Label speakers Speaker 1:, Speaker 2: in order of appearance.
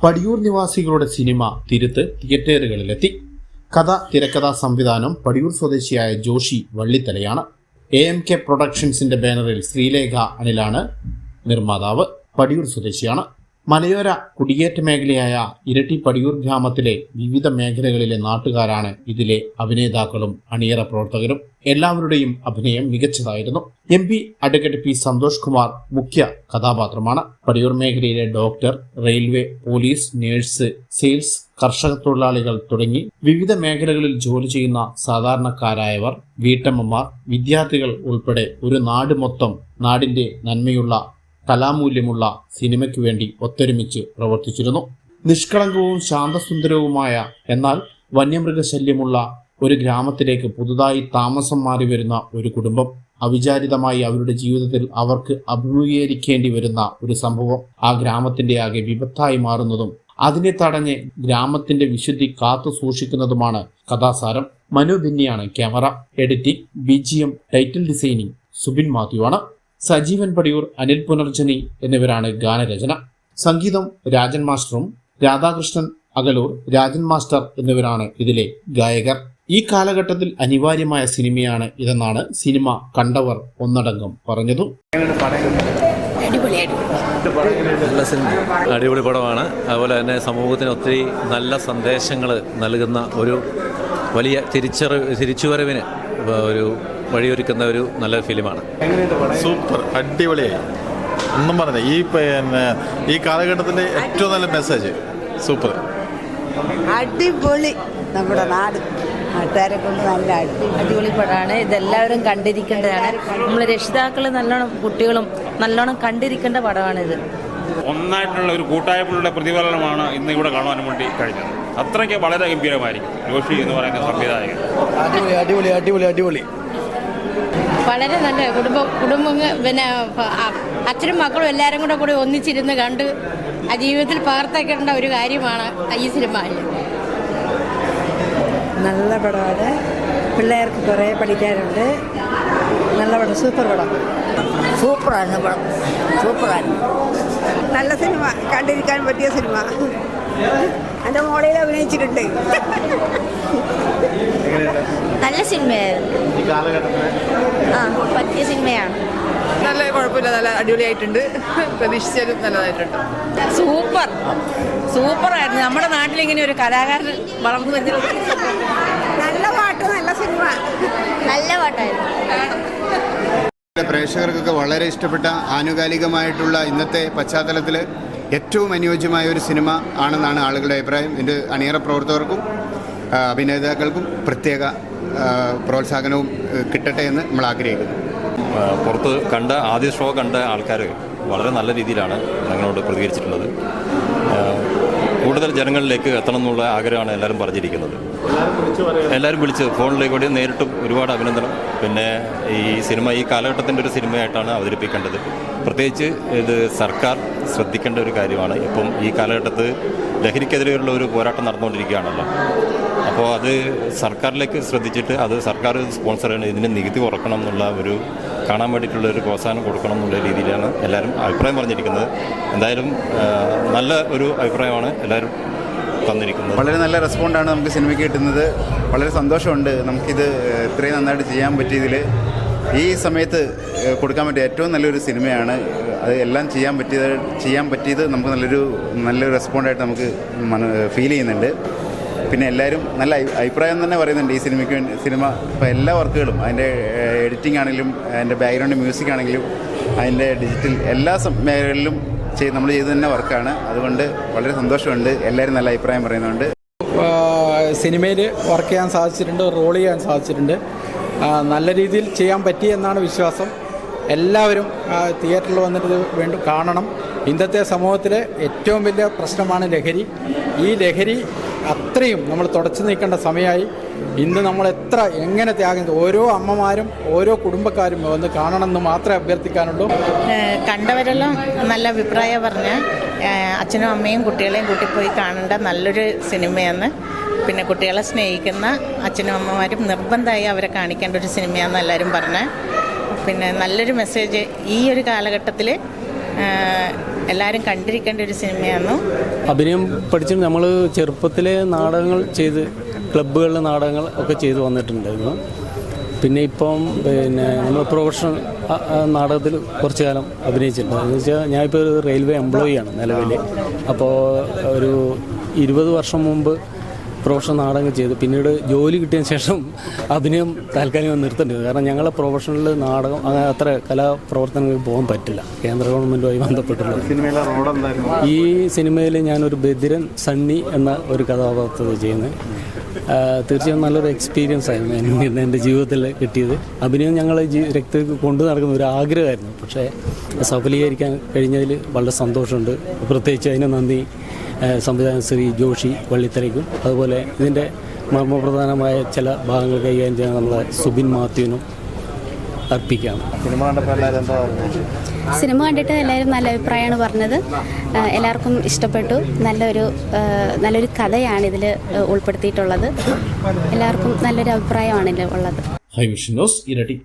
Speaker 1: പടിയൂർ നിവാസികളുടെ സിനിമ തിരുത്ത് തിയേറ്ററുകളിലെത്തി. കഥ, തിരക്കഥാ സംവിധാനം പടിയൂർ സ്വദേശിയായ ജോഷി വള്ളിത്തലയാണ്. AMK പ്രൊഡക്ഷൻസിന്റെ ബാനറിൽ ശ്രീലേഖ അനിലാണ് നിർമ്മാതാവ്. പടിയൂർ സ്വദേശിയാണ്. മലയോര കുടിയേറ്റ മേഖലയായ ഇരട്ടി പടിയൂർ ഗ്രാമത്തിലെ വിവിധ മേഖലകളിലെ നാട്ടുകാരാണ് ഇതിലെ അഭിനേതാക്കളും അണിയറ പ്രവർത്തകരും. എല്ലാവരുടെയും അഭിനയം മികച്ചതായിരുന്നു. MP advocate P Santhosh Kumar മുഖ്യ കഥാപാത്രമാണ്. പടിയൂർ മേഖലയിലെ doctor, railway, police, nurse, sales, കർഷക തൊഴിലാളികൾ തുടങ്ങി വിവിധ മേഖലകളിൽ ജോലി ചെയ്യുന്ന സാധാരണക്കാരായവർ, വീട്ടമ്മമാർ, വിദ്യാർത്ഥികൾ ഉൾപ്പെടെ ഒരു നാട് മൊത്തം നാടിന്റെ നന്മയുള്ള കലാമൂല്യമുള്ള സിനിമയ്ക്കു വേണ്ടി ഒത്തൊരുമിച്ച് പ്രവർത്തിച്ചിരുന്നു. നിഷ്കളങ്കവും ശാന്തസുന്ദരവുമായ എന്നാൽ വന്യമൃഗശല്യമുള്ള ഒരു ഗ്രാമത്തിലേക്ക് പുതുതായി താമസം മാറി വരുന്ന ഒരു കുടുംബം, അവിചാരിതമായി അവരുടെ ജീവിതത്തിൽ അവർക്ക് അഭിമുഖീകരിക്കേണ്ടി വരുന്ന ഒരു സംഭവം ആ ഗ്രാമത്തിന്റെ ആകെ വിപത്തായി മാറുന്നതും അതിനെ തടഞ്ഞ് ഗ്രാമത്തിന്റെ വിശുദ്ധി കാത്തു സൂക്ഷിക്കുന്നതുമാണ് കഥാസാരം. മനു ബിന്നിയാണ് camera, editing, BGM, title designing Subin മാത്യുവാണ്. സജീവൻ പടിയൂർ, അനിൽ പുനർജനി എന്നിവരാണ് ഗാനരചന. സംഗീതം രാജൻ മാസ്റ്ററും രാധാകൃഷ്ണൻ അകലൂർ, രാജൻ മാസ്റ്റർ എന്നിവരാണ് ഇതിലെ ഗായകർ. ഈ കാലഘട്ടത്തിൽ അനിവാര്യമായ സിനിമയാണ് ഇതെന്നാണ് സിനിമ കണ്ടവർ ഒന്നടങ്കം പറഞ്ഞതും.
Speaker 2: അടിപൊളി പടമാണ്. അതുപോലെ തന്നെ സമൂഹത്തിന് ഒത്തിരി നല്ല സന്ദേശങ്ങൾ നൽകുന്ന ഒരു വലിയ തിരിച്ചുവരവിന് ഒരു വഴിയൊരുക്കുന്ന ഒരു നല്ല ഫിലിമാണ്.
Speaker 3: സൂപ്പർ, അടിപൊളിയായി. ഒന്നും പറഞ്ഞ ഈ കാലഘട്ടത്തിൻ്റെ ഏറ്റവും നല്ല മെസ്സേജ്. സൂപ്പർ,
Speaker 4: അടിപൊളി. നമ്മുടെ നാട്ടുകാരെ കൊണ്ട് നല്ല
Speaker 5: അടിപൊളി പടമാണ്. ഇതെല്ലാവരും കണ്ടിരിക്കേണ്ടതാണ്. നമ്മൾ രക്ഷിതാക്കൾ നല്ലോണം, കുട്ടികളും നല്ലോണം കണ്ടിരിക്കേണ്ട പടമാണിത്.
Speaker 6: ഒന്നായിട്ടുള്ള ഒരു കൂട്ടായ്മയുടെ പ്രതിഫലനമാണ് ഇന്ന് ഇവിടെ കാണുവാൻ വേണ്ടി കഴിഞ്ഞത്. അത്രയ്ക്ക് വളരെ ഗംഭീരമായിരിക്കും ജോഷി എന്ന് പറയുന്ന സംവിധായകൻ.
Speaker 7: അടിപൊളി അടിപൊളി അടിപൊളി
Speaker 8: വളരെ നല്ല കുടുംബങ്ങൾ, പിന്നെ അച്ഛനും മക്കളും എല്ലാവരും കൂടെ ഒന്നിച്ചിരുന്ന് കണ്ട് ആ ജീവിതത്തിൽ പകർത്തേക്കേണ്ട ഒരു കാര്യമാണ് ഈ സിനിമ.
Speaker 4: നല്ല പടമാണ്. പിള്ളേർക്ക് കുറേ പഠിക്കാനുണ്ട്. നല്ല പടം, സൂപ്പർ പടം.
Speaker 5: സൂപ്പറാണ് പടം, സൂപ്പറാണ്.
Speaker 4: നല്ല സിനിമ, കണ്ടിരിക്കാൻ പറ്റിയ സിനിമ. എൻ്റെ മോളിൽ അഭിനയിച്ചിട്ടുണ്ട്.
Speaker 5: നല്ല സിനിമയായിരുന്നു. പറ്റിയ സിനിമയാണ്.
Speaker 4: നല്ല കുഴപ്പമില്ല, നല്ല അടിപൊളിയായിട്ടുണ്ട്. പ്രതീക്ഷിച്ചാലും നല്ലതായിട്ടുണ്ട്.
Speaker 8: സൂപ്പറായിരുന്നു. നമ്മുടെ നാട്ടിലിങ്ങനെ ഒരു കലാകാരൻ വളർന്നു വരുന്നത്.
Speaker 4: നല്ല പാട്ട്, നല്ല സിനിമ,
Speaker 5: നല്ല പാട്ടായിരുന്നു.
Speaker 9: പ്രേക്ഷകർക്കൊക്കെ വളരെ ഇഷ്ടപ്പെട്ട ആനുകാലികമായിട്ടുള്ള ഇന്നത്തെ പശ്ചാത്തലത്തിൽ ഏറ്റവും അനുയോജ്യമായ ഒരു സിനിമ ആണെന്നാണ് ആളുകളുടെ അഭിപ്രായം. ഇതിൻ്റെ അണിയറ പ്രവർത്തകർക്കും അഭിനേതാക്കൾക്കും പ്രത്യേക പ്രോത്സാഹനവും കിട്ടട്ടെ എന്ന് നമ്മൾ ആഗ്രഹിക്കുന്നു.
Speaker 2: പുറത്ത് ആദ്യ ഷോ കണ്ട ആൾക്കാർ വളരെ നല്ല രീതിയിലാണ് ഞങ്ങളോട് പ്രതികരിച്ചിട്ടുള്ളത്. കൂടുതൽ ജനങ്ങളിലേക്ക് എത്തണം എന്നുള്ള ആഗ്രഹമാണ് എല്ലാവരും പറഞ്ഞിരിക്കുന്നത്. എല്ലാവരും വിളിച്ച് ഫോണിലേക്കൂടി നേരിട്ടും ഒരുപാട് അഭിനന്ദനം. പിന്നെ ഈ സിനിമ ഈ കാലഘട്ടത്തിൻ്റെ ഒരു സിനിമയായിട്ടാണ് അവതരിപ്പിക്കേണ്ടത്. പ്രത്യേകിച്ച് ഇത് സർക്കാർ ശ്രദ്ധിക്കേണ്ട ഒരു കാര്യമാണ്. ഇപ്പം ഈ കാലഘട്ടത്ത് ലഹരിക്കെതിരെയുള്ള ഒരു പോരാട്ടം നടന്നുകൊണ്ടിരിക്കുകയാണല്ലോ. അപ്പോൾ അത് സർക്കാരിലേക്ക് ശ്രദ്ധിച്ചിട്ട് അത് സർക്കാർ സ്പോൺസർ ചെയ്യണം, ഇതിന് നികുതി കുറക്കണം എന്നുള്ള ഒരു കാണാൻ വേണ്ടിയിട്ടുള്ള ഒരു പ്രോത്സാഹനം കൊടുക്കണം എന്നുള്ള രീതിയിലാണ് എല്ലാവരും അഭിപ്രായം പറഞ്ഞിരിക്കുന്നത്. എന്തായാലും നല്ല ഒരു അഭിപ്രായമാണ് എല്ലാവരും തന്നിരിക്കുന്നത്.
Speaker 9: വളരെ നല്ല റെസ്പോണ്ടാണ് നമുക്ക് സിനിമയ്ക്ക് കിട്ടുന്നത്. വളരെ സന്തോഷമുണ്ട് നമുക്കിത് ഇത്രയും നന്നായിട്ട് ചെയ്യാൻ പറ്റിയതിൽ. ഈ സമയത്ത് കൊടുക്കാൻ പറ്റിയ ഏറ്റവും നല്ലൊരു സിനിമയാണ്. അത് എല്ലാം ചെയ്യാൻ പറ്റിയത് നമുക്ക് നല്ലൊരു റെസ്പോണ്ടായിട്ട് നമുക്ക് ഫീൽ ചെയ്യുന്നുണ്ട്. പിന്നെ എല്ലാവരും നല്ല അഭിപ്രായം തന്നെ പറയുന്നുണ്ട് ഈ സിനിമ. ഇപ്പോൾ എല്ലാ വർക്കുകളും, അതിൻ്റെ എഡിറ്റിംഗ് ആണെങ്കിലും, അതിൻ്റെ ബാക്ക്ഗ്രൗണ്ട് മ്യൂസിക് ആണെങ്കിലും, അതിൻ്റെ ഡിജിറ്റൽ എല്ലാ മേഖലകളിലും നമ്മൾ ചെയ്ത് തന്നെ വർക്കാണ്. അതുകൊണ്ട് വളരെ സന്തോഷമുണ്ട്. എല്ലാവരും നല്ല അഭിപ്രായം പറയുന്നുണ്ട്.
Speaker 7: സിനിമയിൽ വർക്ക് ചെയ്യാൻ സാധിച്ചിട്ടുണ്ട്, റോൾ ചെയ്യാൻ സാധിച്ചിട്ടുണ്ട്. നല്ല രീതിയിൽ ചെയ്യാൻ പറ്റി എന്നാണ് വിശ്വാസം. എല്ലാവരും തിയേറ്ററിൽ വന്നിട്ട് വീണ്ടും കാണണം. ഇന്നത്തെ സമൂഹത്തിലെ ഏറ്റവും വലിയ പ്രശ്നമാണ് ലഹരി. ഈ ലഹരി അത്രയും നമ്മൾ തുടച്ചു നീക്കേണ്ട സമയമായി. ഇന്ന് നമ്മൾ എങ്ങനെ ത്യാഗം, ഓരോ അമ്മമാരും ഓരോ കുടുംബക്കാരും വന്ന് കാണണമെന്ന് മാത്രമേ അഭ്യർത്ഥിക്കാനുള്ളൂ.
Speaker 8: കണ്ടവരെല്ലാം നല്ല അഭിപ്രായം പറഞ്ഞ് അച്ഛനും അമ്മയും കുട്ടികളെയും കൂട്ടിപ്പോയി കാണേണ്ട നല്ലൊരു സിനിമയാണ്. പിന്നെ കുട്ടികളെ സ്നേഹിക്കുന്ന അച്ഛനും അമ്മമാരും നിർബന്ധമായി അവരെ കാണിക്കേണ്ട ഒരു സിനിമയാണെന്ന് എല്ലാവരും പറഞ്ഞ്. പിന്നെ നല്ലൊരു മെസ്സേജ് ഈ ഒരു കാലഘട്ടത്തിൽ എല്ലാവരും കണ്ടിരിക്കേണ്ട ഒരു സിനിമയാണ്.
Speaker 7: അഭിനയം പഠിച്ചിട്ട് നമ്മൾ ചെറുപ്പത്തിലെ നാടകങ്ങൾ ചെയ്ത് ക്ലബ്ബുകളിലെ നാടകങ്ങൾ ഒക്കെ ചെയ്തു വന്നിട്ടുണ്ടായിരുന്നു. പിന്നെ ഇപ്പം നമ്മൾ പ്രൊഫഷണൽ നാടകത്തിൽ കുറച്ച് കാലം അഭിനയിച്ചിട്ടുണ്ട്. എന്ന് വെച്ചാൽ ഞാനിപ്പോൾ ഒരു റെയിൽവേ എംപ്ലോയിയാണ് നിലവിൽ. അപ്പോൾ ഒരു 20 വർഷം മുമ്പ് പ്രൊഫഷണൽ നാടകം ചെയ്തു. പിന്നീട് ജോലി കിട്ടിയതിന് ശേഷം അഭിനയം താൽക്കാലികം നിർത്തേണ്ടി വന്നു. കാരണം ഞങ്ങളെ പ്രൊഫഷണൽ നാടകം അത്ര കലാപ്രവർത്തനങ്ങൾക്ക് പോകാൻ പറ്റില്ല, കേന്ദ്ര ഗവൺമെൻറ്റുമായി ബന്ധപ്പെട്ടുള്ളത്. ഈ സിനിമയിൽ ഞാനൊരു ബദിരൻ സണ്ണി എന്ന ഒരു കഥാപാത്രത്തെ ചെയ്യുന്നത്. തീർച്ചയായും നല്ലൊരു എക്സ്പീരിയൻസ് ആയിരുന്നു എൻ്റെ ജീവിതത്തിൽ കിട്ടിയത്. അഭിനയം ഞങ്ങൾ രക്തത്തിൽ കൊണ്ടു നടക്കുന്ന ഒരു ആഗ്രഹമായിരുന്നു. പക്ഷേ സഫലീകരിക്കാൻ കഴിഞ്ഞതിൽ വളരെ സന്തോഷമുണ്ട്. പ്രത്യേകിച്ച് അതിന് നന്ദി സംവിധായകൻ ശ്രീ ജോഷി വള്ളിത്തലയ്ക്കും, അതുപോലെ ഇതിൻ്റെ മർമ്മപ്രധാനമായ ചില ഭാഗങ്ങൾ കൈകാര്യം ചെയ്യാൻ നമ്മളെ സുബിൻ മാത്യുവിനും അർപ്പിക്കാം.
Speaker 10: സിനിമ കണ്ടിട്ട് എല്ലാവരും നല്ല അഭിപ്രായമാണ് പറഞ്ഞത്. എല്ലാവർക്കും ഇഷ്ടപ്പെട്ടു. നല്ലൊരു കഥയാണ് ഇതിൽ ഉൾപ്പെടുത്തിയിട്ടുള്ളത്. എല്ലാവർക്കും നല്ലൊരു അഭിപ്രായമാണ് ഇതിൽ ഉള്ളത്.
Speaker 1: ഹൈ വിഷൻ ന്യൂസ് ഇരട്ടി.